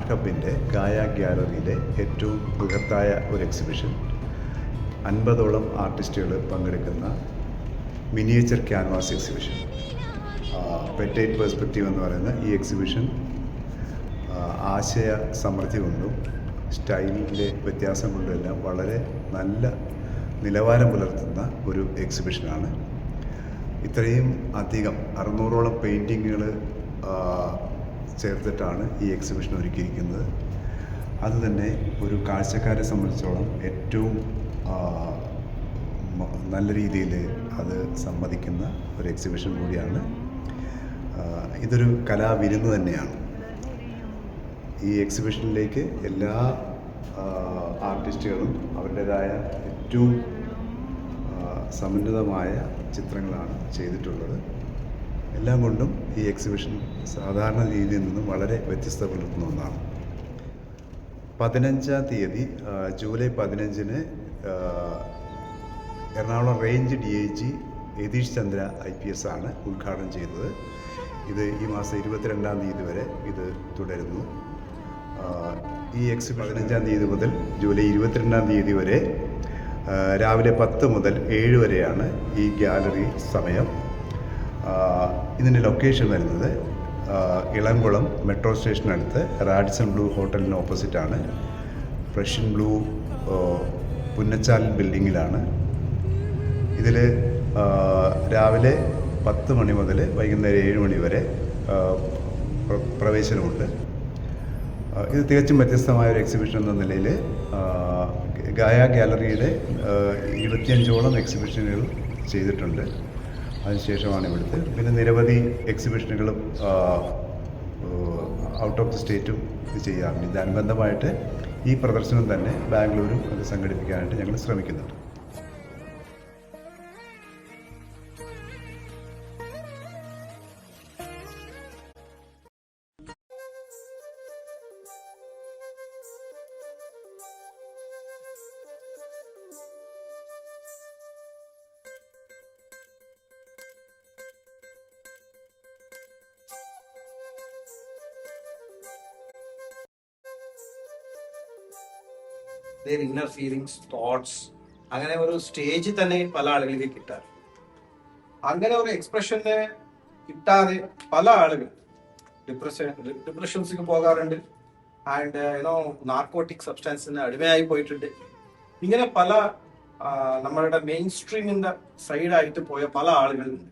Art ഹബിൻ്റെ ഗായ ഗ്യാലറിയിലെ ഏറ്റവും ബൃഹത്തായ ഒരു എക്സിബിഷൻ. 50ഓളം ആർട്ടിസ്റ്റുകൾ പങ്കെടുക്കുന്ന മിനിയേച്ചർ ക്യാൻവാസ് എക്സിബിഷൻ. പെറ്റൈറ്റ് പെർസ്പെക്റ്റീവ് എന്ന് പറയുന്ന ഈ എക്സിബിഷൻ ആശയ സമൃദ്ധി കൊണ്ടും സ്റ്റൈലിൻ്റെ വ്യത്യാസം കൊണ്ടുമെല്ലാം വളരെ നല്ല നിലവാരം പുലർത്തുന്ന ഒരു എക്സിബിഷനാണ്. ഇത്രയും അധികം 600ഓളം പെയിൻറ്റിങ്ങുകൾ ചേർത്തിട്ടാണ് ഈ എക്സിബിഷൻ ഒരുക്കിയിരിക്കുന്നത്. അതുതന്നെ ഒരു കാഴ്ചക്കാരെ സംബന്ധിച്ചോളം ഏറ്റവും നല്ല രീതിയിൽ അത് സമ്മതിക്കുന്ന ഒരു എക്സിബിഷൻ കൂടിയാണ്. ഇതൊരു കലാവിരുന്ന് തന്നെയാണ്. ഈ എക്സിബിഷനിലേക്ക് എല്ലാ ആർട്ടിസ്റ്റുകളും അവരുടേതായ ഏറ്റവും സമന്വിതമായ ചിത്രങ്ങളാണ് ചെയ്തിട്ടുള്ളത്. എല്ലാം കൊണ്ടും ഈ എക്സിബിഷൻ സാധാരണ രീതിയിൽ നിന്നും വളരെ വ്യത്യസ്തത പുലർത്തുന്ന ഒന്നാണ്. 15-ാം തീയതി ജൂലൈ 15-ന് Ernakulam range DIG Yathish Chandra IPS ആണ് ഉദ്ഘാടനം ചെയ്തത്. ഇത് ഈ മാസം 22-ാം തീയതി വരെ ഇത് തുടരുന്നു. ഈ എക്സിബിഷൻ 15-ാം തീയതി മുതൽ ജൂലൈ 22-ാം തീയതി വരെ രാവിലെ 10 മുതൽ 7 വരെയാണ് ഈ ഗ്യാലറി സമയം. ഇതിൻ്റെ ലൊക്കേഷൻ വരുന്നത് ഇളംകുളം മെട്രോ സ്റ്റേഷനടുത്ത് റാഡിസൺ ബ്ലൂ ഹോട്ടലിന് ഓപ്പോസിറ്റാണ്. Prussian blue പുന്നച്ചാൽ ബിൽഡിങ്ങിലാണ്. ഇതിൽ രാവിലെ 10 മണി മുതൽ വൈകുന്നേരം 7 മണി വരെ പ്രവേശനമുണ്ട്. ഇത് തികച്ചും വ്യത്യസ്തമായ ഒരു എക്സിബിഷൻ എന്ന നിലയിൽ ഗായ ഗ്യാലറിയുടെ 25ഓളം എക്സിബിഷനുകൾ ചെയ്തിട്ടുണ്ട്. അതിനുശേഷമാണ് ഇവിടുത്തെ. പിന്നെ നിരവധി എക്സിബിഷനുകളും ഔട്ട് ഓഫ് ദി സ്റ്റേറ്റും ഇത് ചെയ്യാറുണ്ട്. ഇതനുബന്ധമായിട്ട് ഈ പ്രദർശനം തന്നെ ബാംഗ്ലൂരും അത് സംഘടിപ്പിക്കാനായിട്ട് ഞങ്ങൾ ശ്രമിക്കുന്നുണ്ട്. their inner feelings, thoughts, അങ്ങനെ ഒരു സ്റ്റേജ് തന്നെ പല ആളുകളിലേക്ക് കിട്ടാറ്. അങ്ങനെ ഒരു എക്സ്പ്രഷന് കിട്ടാതെ പല ആളുകൾ ഡിപ്രഷൻസിലേക്ക് പോകാറുണ്ട്. ആൻഡ് നാർക്കോട്ടിക് സബ്സ്റ്റൻസിന് അടിമയായി പോയിട്ടുണ്ട്. ഇങ്ങനെ പല നമ്മളുടെ മെയിൻ സ്ട്രീമിന്റെ സൈഡായിട്ട് പോയ പല ആളുകളുണ്ട്.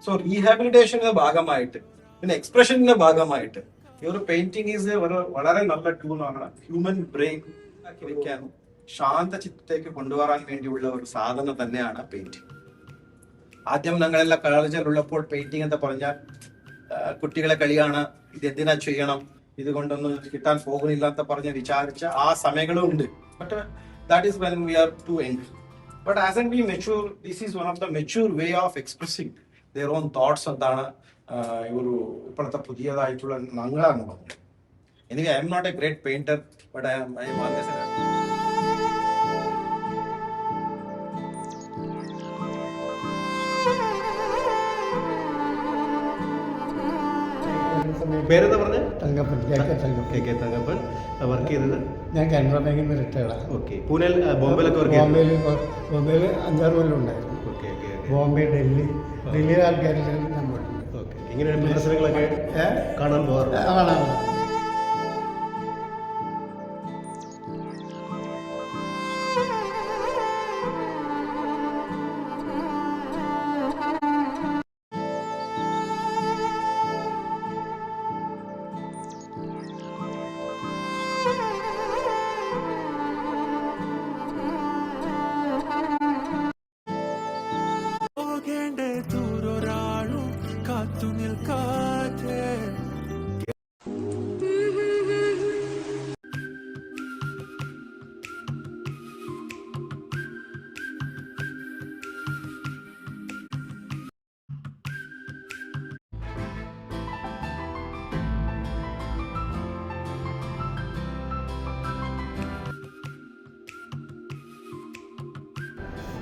സോ റീഹാബിലിറ്റേഷന്റെ ഭാഗമായിട്ട് പിന്നെ എക്സ്പ്രഷന്റെ ഭാഗമായിട്ട് ഈ ഒരു പെയിന്റിംഗ് ഈസ് ഒരു വളരെ നല്ല ടൂളാണ്. ഹ്യൂമൻ ബ്രെയിൻ വെക്കാനും ശാന്ത ചിത്തത്തേക്ക് കൊണ്ടുവരാൻ വേണ്ടിയുള്ള ഒരു സാധനം തന്നെയാണ് പെയിന്റിംഗ്. ആദ്യം ഞങ്ങളെല്ലാം കോളേജിലുള്ളപ്പോൾ പെയിന്റിംഗ് എന്ന് പറഞ്ഞാൽ കുട്ടികളെ കളിയാണ്, ഇത് എന്തിനാ ചെയ്യണം, ഇതുകൊണ്ടൊന്നും കിട്ടാൻ പോകുന്നില്ലാത്ത പറഞ്ഞ് വിചാരിച്ച ആ സമയങ്ങളും ഉണ്ട്. But that is when we are too young. But as and we mature, this is one of the mature way of expressing their own thoughts എന്താണ് ഒരു ഇപ്പോഴത്തെ പുതിയതായിട്ടുള്ള ഞങ്ങളാണ്. Anyway I'm not a great painter, but I'm always പേരെന്താ പറഞ്ഞ? Thankappan, K Thankappan. Work ചെയ്തത് ഞാൻ കാനറ ബാങ്കിൽ നിന്ന് റിട്ടയർഡാണ്. ഓക്കെ. പൂനെയിൽ ബോംബെയിലൊക്കെ വർക്ക് ബോംബെയിൽ 6 കൊല്ലം ഉണ്ടായിരുന്നു. Okay okay. ബോംബെ, ഡൽഹി ആൾക്കാരിൽ ഞാൻ പോയിട്ടുണ്ട്. ഓക്കെ. ഇങ്ങനെ പ്രദർശനങ്ങളൊക്കെ കാണാൻ പോകാറുണ്ട്? കാണാം.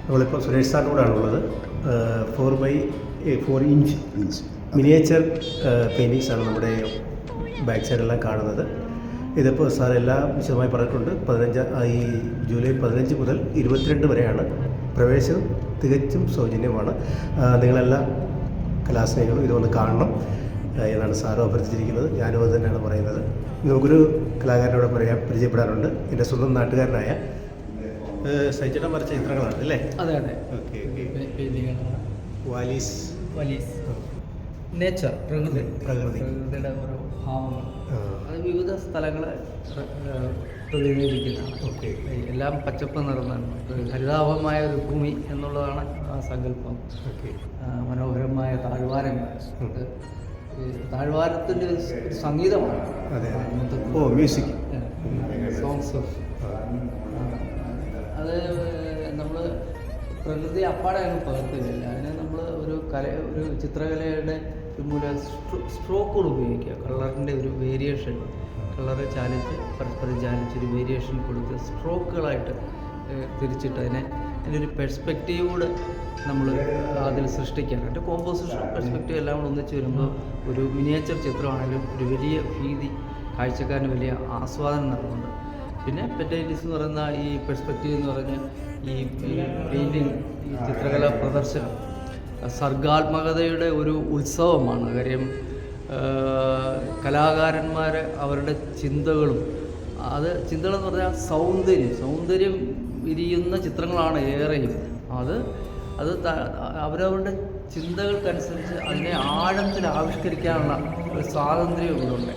നമ്മളിപ്പോൾ സുരേഷ് സാറിൻ്റെ കൂടെയാണുള്ളത്. 4x4 ഇഞ്ച് മിനിയേച്ചർ പെയിൻറ്റിങ്സാണ് നമ്മുടെ ബാക്ക് സൈഡെല്ലാം കാണുന്നത്. ഇതിപ്പോൾ സാർ എല്ലാം വിശദമായി പറഞ്ഞിട്ടുണ്ട്. ഈ ജൂലൈ 15 മുതൽ 22 വരെയാണ്. പ്രവേശനം തികച്ചും സൗജന്യമാണ്. നിങ്ങളെല്ലാം കലാസ്നേഹികളും ഇതൊന്ന് കാണണം എന്നാണ് സാറ് അഭ്യർത്ഥിച്ചിരിക്കുന്നത്. ഞാനും അത് തന്നെയാണ് പറയുന്നത്. നമുക്കൊരു കലാകാരനോട് പരിചയപ്പെടാറുണ്ട്. എൻ്റെ സ്വന്തം നാട്ടുകാരനായ സൈചേട്ടൻ വരച്ച ചിത്രങ്ങളാണ് അല്ലേ? അതെ അതെ. Okay okay. പെയിൻറ്റിങ്ങാണ്. വാലീസ് നേച്ചർ, പ്രകൃതിയുടെ ഒരു ഭാവങ്ങൾ, അത് വിവിധ സ്ഥലങ്ങളെ പ്രതിനിധീകരിക്കുന്നതാണ്. ഓക്കെ. എല്ലാം പച്ചപ്പ് നിറഞ്ഞാണ്, ഹരിതാഭമായ ഒരു ഭൂമി എന്നുള്ളതാണ് ആ സങ്കല്പം. ഓക്കെ. മനോഹരമായ താഴ്വാരങ്ങൾ, താഴ്വാരത്തിൻ്റെ ഒരു സംഗീതമാണ്. അതെ. ഓ, മ്യൂസിക് സോങ്സ്. അത് നമ്മൾ പ്രകൃതി അപ്പാടെ അങ്ങ് പകർത്തുകയില്ല. അതിന് നമ്മൾ ഒരു ചിത്രകലയുടെ സ്ട്രോക്കുകൾ ഉപയോഗിക്കുക. കളറിൻ്റെ ഒരു വേരിയേഷൻ, കളറ് ചാലിച്ച് പരസ്പരം ചാലിച്ചൊരു വേരിയേഷൻ കൊടുത്ത് സ്ട്രോക്കുകളായിട്ട് തിരിച്ചിട്ട് അതിൻ്റെ ഒരു പെർസ്പെക്റ്റീവൂടെ നമ്മൾ അതിൽ സൃഷ്ടിക്കാറുണ്ട്. കോമ്പോസിഷൻ, പെർസ്പെക്റ്റീവ് എല്ലാം കൂടെ ഒന്നിച്ച് വരുമ്പോൾ ഒരു മിനിയേച്ചർ ചിത്രമാണെങ്കിലും ഒരു വലിയ ഭീതി, കാഴ്ചക്കാരന് വലിയ ആസ്വാദനം നൽകുന്നുണ്ട്. പിന്നെ പെറ്റൈറ്റിസ് എന്ന് പറയുന്ന ഈ പെർസ്പെക്റ്റീവ് എന്ന് പറഞ്ഞ ഈ പെയിൻറ്റിങ്, ഈ ചിത്രകലാ പ്രദർശനം സർഗാത്മകതയുടെ ഒരു ഉത്സവമാണ്. കാര്യം കലാകാരന്മാർ അവരുടെ ചിന്തകളും, ചിന്തകളെന്ന് പറഞ്ഞാൽ സൗന്ദര്യം വിരിയുന്ന ചിത്രങ്ങളാണ് ഏറെയും. അത് അവരവരുടെ ചിന്തകൾക്കനുസരിച്ച് അതിനെ ആഴത്തിൽ ആവിഷ്കരിക്കാനുള്ള ഒരു സ്വാതന്ത്ര്യം ഇവിടുണ്ട്.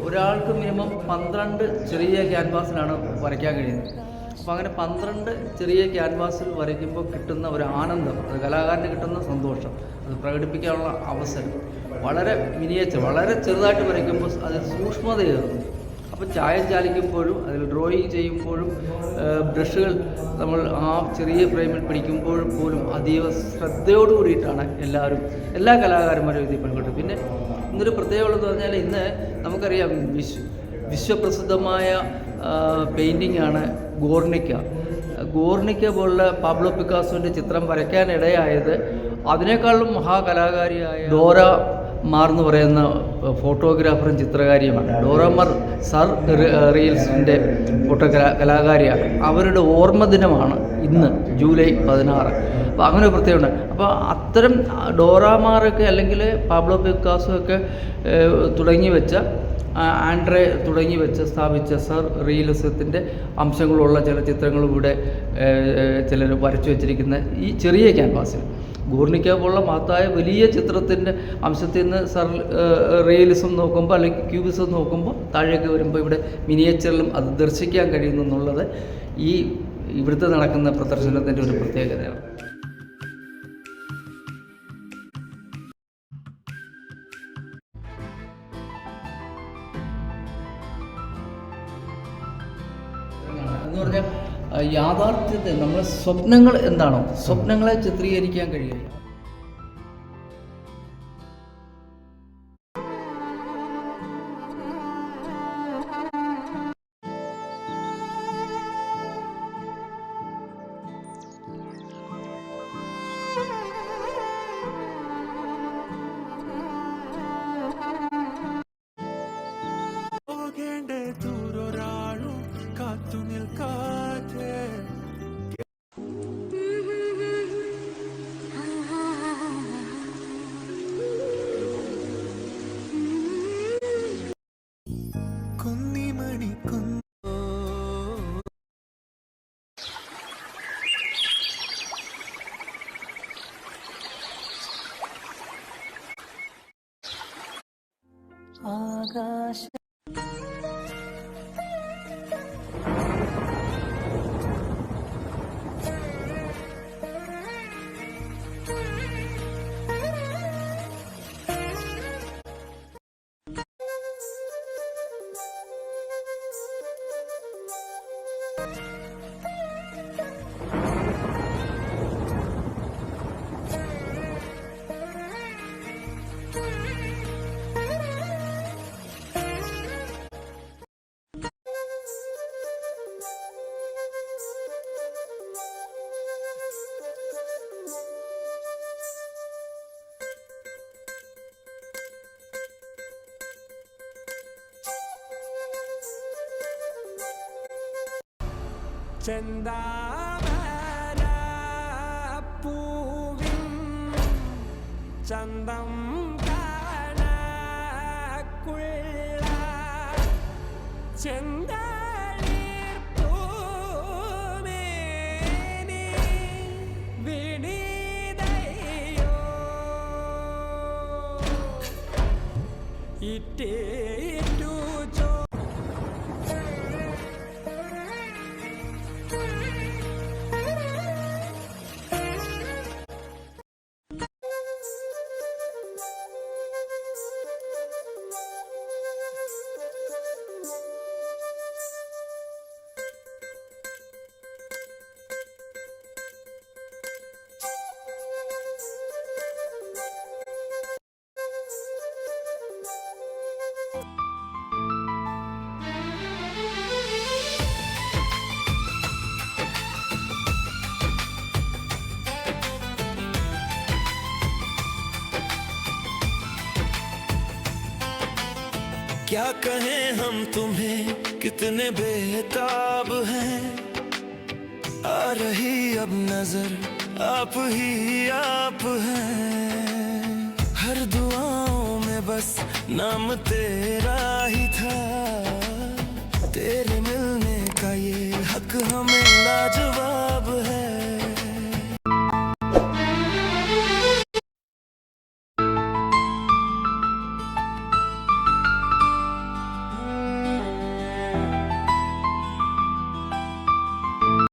ഒരാൾക്ക് മിനിമം 12 ചെറിയ ക്യാൻവാസിലാണ് വരയ്ക്കാൻ കഴിയുന്നത്. അപ്പോൾ അങ്ങനെ 12 ചെറിയ ക്യാൻവാസിൽ വരയ്ക്കുമ്പോൾ കിട്ടുന്ന ഒരു ആനന്ദം, അത് കലാകാരന് കിട്ടുന്ന സന്തോഷം, അത് പ്രകടിപ്പിക്കാനുള്ള അവസരം, വളരെ മിനിയേച്ചർ, വളരെ ചെറുതായിട്ട് വരയ്ക്കുമ്പോൾ അതിൽ സൂക്ഷ്മതയേറുന്നു. അപ്പോൾ ചായം ചാലിക്കുമ്പോഴും അതിൽ ഡ്രോയിങ് ചെയ്യുമ്പോഴും ബ്രഷുകൾ നമ്മൾ ആ ചെറിയ ഫ്രെയിമിൽ പിടിക്കുമ്പോഴും പോലും അതീവ ശ്രദ്ധയോടു കൂടിയിട്ടാണ് എല്ലാ കലാകാരന്മാരും ഇതിൽ പങ്കെടുത്തത്. പിന്നെ ഇന്നൊരു പ്രത്യേകതയെന്ന് പറഞ്ഞാൽ ഇന്ന് നമുക്കറിയാം വിശ്വപ്രസിദ്ധമായ പെയിൻറ്റിങ്ങാണ് ഗോർണിക്ക പോലുള്ള പാബ്ലോ പിക്കാസോൻ്റെ ചിത്രം വരയ്ക്കാനിടയായത് അതിനേക്കാളും മഹാകലാകാരിയായ ഡോറ മാർ എന്ന് പറയുന്ന ഫോട്ടോഗ്രാഫറും ചിത്രകാരിയുമാണ്. ഡോറ മാർ സർ റീൽസിൻ്റെ കലാകാരിയാണ്. അവരുടെ ഓർമ്മ ദിനമാണ് ഇന്ന് ജൂലൈ 16. അപ്പോൾ അങ്ങനെ പ്രത്യേകമുണ്ട്. അപ്പോൾ അത്തരം ഡോറാമാറൊക്കെ അല്ലെങ്കിൽ പാബ്ലോ പിക്കാസോ ഒക്കെ ആൻഡ്രേ സ്ഥാപിച്ച സർ റിയലിസത്തിൻ്റെ അംശങ്ങളുള്ള ചില ചിത്രങ്ങളും ഇവിടെ ചിലർ വരച്ചു വച്ചിരിക്കുന്ന ഈ ചെറിയ ക്യാൻവാസിൽ ഗോർണിക്ക പോലുള്ള മഹത്തായ വലിയ ചിത്രത്തിൻ്റെ അംശത്തിൽ നിന്ന് സർ റിയലിസം നോക്കുമ്പോൾ അല്ലെങ്കിൽ ക്യൂബിസം നോക്കുമ്പോൾ താഴേക്ക് വരുമ്പോൾ ഇവിടെ മിനിയേച്ചറിലും അത് ദർശിക്കാൻ കഴിയുന്നു എന്നുള്ളത് ഈ ഇവിടുത്തെ നടക്കുന്ന പ്രദർശനത്തിൻ്റെ ഒരു പ്രത്യേകതയാണ്. എന്ന് പറഞ്ഞാൽ യാഥാർത്ഥ്യത്തെ, നമ്മളെ സ്വപ്നങ്ങൾ എന്താണോ, സ്വപ്നങ്ങളെ ചിത്രീകരിക്കാൻ കഴിയില്ല. ആകാശ ചെന്താമരപ്പൂവിൻ ചന്തം കാണക്കുള്ള ചെന്തളിർപ്പൂമേനി വിനീതയോ ഇറ്റേറ്റു ചോ क्या कहें हम तुम्हें कितने बेताब हैं, आ रही अब नजर आप ही आप हैं, हर दुआओं में बस नाम तेरा